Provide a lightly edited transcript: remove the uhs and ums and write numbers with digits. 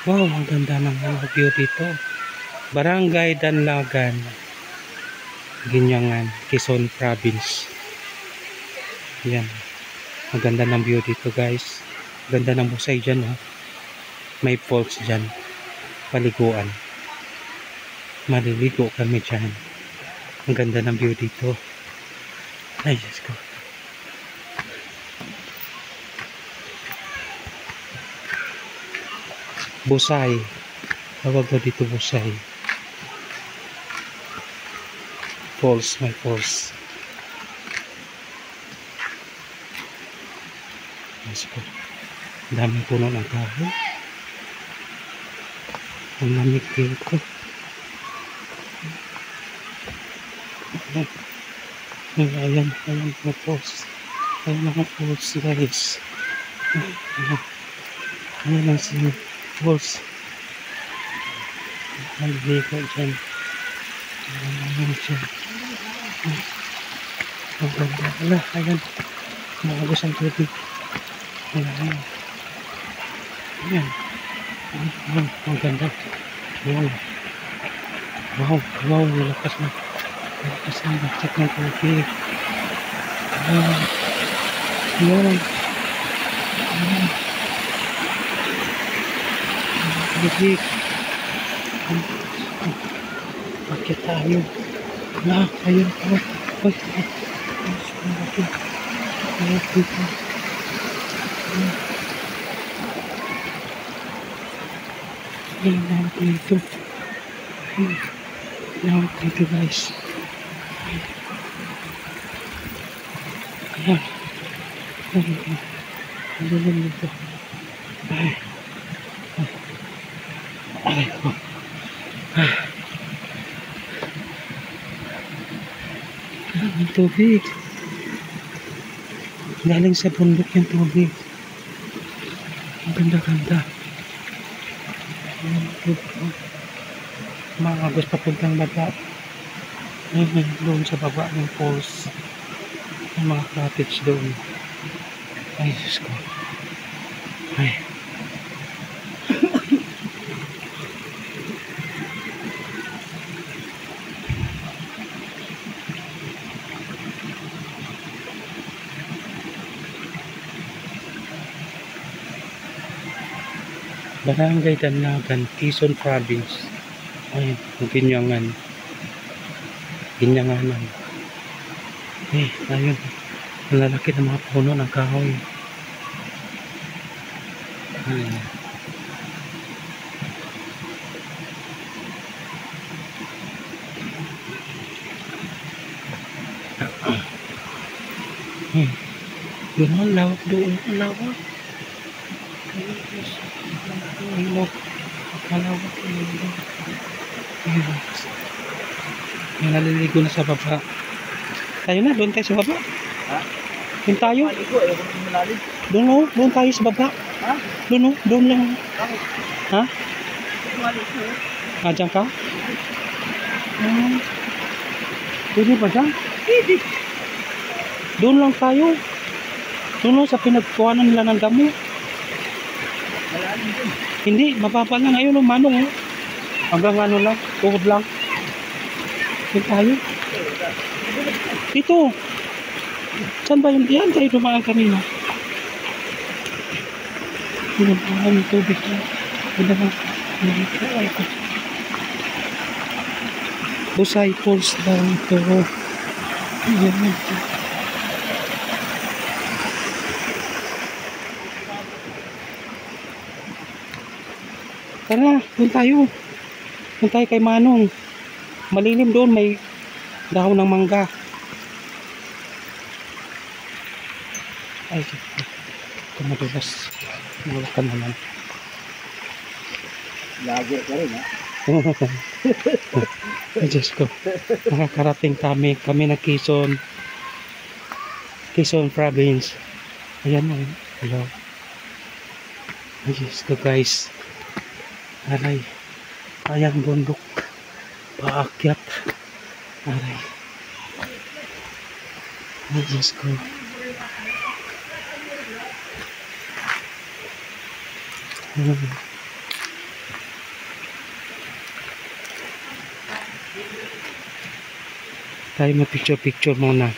Wow, ang ganda ng view dito. Barangay Danlagan, Ginyangan, Quezon Province. Yan. Ang ganda ng view dito, guys. Ganda ng busay dyan, ha. May falls dyan. Paliguan. Maliligo kami dyan. Ang ganda ng view dito. Ay, Diyos ko. Busay. Tawag ko dito busay. Falls, may falls. Diyos ko. Ang daming puno ng kahoy. Ang lamig dito. Ayan, mga falls. Ayan mga falls, guys. Ayan ang falls. Naligo dyan. Ayan dyan. Ang ganda. Ayan. Maagos ang tubig. Ayan. Ayan. Ang ganda. Wow. Wow. Wow. Lakas na. Lakas na. Lakas ng tubig. Ayan. Ayan. Ayan. Tubig. Bakit tayo? Ayun po. Ay, dito guys. Ayan. Ayan dito. Ay. Ang tubig. Galing sa bundok yung tubig. Ang ganda-ganda. Mga agos papuntang baba. Ayun, doon sa baba ng falls. Yung mga cottage doon. Ay, Diyos ko. Ay. Barangay Danlagan, Quezon Province. Ayun, Ginyangan. Ginyanganan. Ayun. Ang lalaki ng mga puno ng kahoy. Ayun. Doon ang lawak doon. Ang lawak. Malawak doon. May naliligo na sa baba. Tayo na, doon tayo sa baba. Ha? Doon tayo. Doon o, doon tayo sa baba. Ha? Doon o, doon lang. Ha? Diyan ka? Pwede ba dyan? Pwede. Doon lang tayo. Doon o, sa pinagkuhanan nila ng damo. Hindi, mababa lang. Ayun o, manong o. Hanggang ano lang, tuhod lang. Doon tayo. Dito. Saan ba yun? Yan tayo dumaan kanina. Doon ba yung tubig na? Doon ba? Busay Falls daw ito. Ayan. Tara, doon tayo. Doon tayo kay Manong. Malilim doon, may dahon ng mangga. Ay, ito madulas. Malukan naman. Lagi ka rin, ha? Ay, Diyos ko. Nakakarating kami na Quezon Province. Ayan o. Hello. Ay, Diyos ko guys. Aray. Ayang bundok. Paakyat. Aray. Ay, Diyos ko. Tayo mag-picture-picture muna.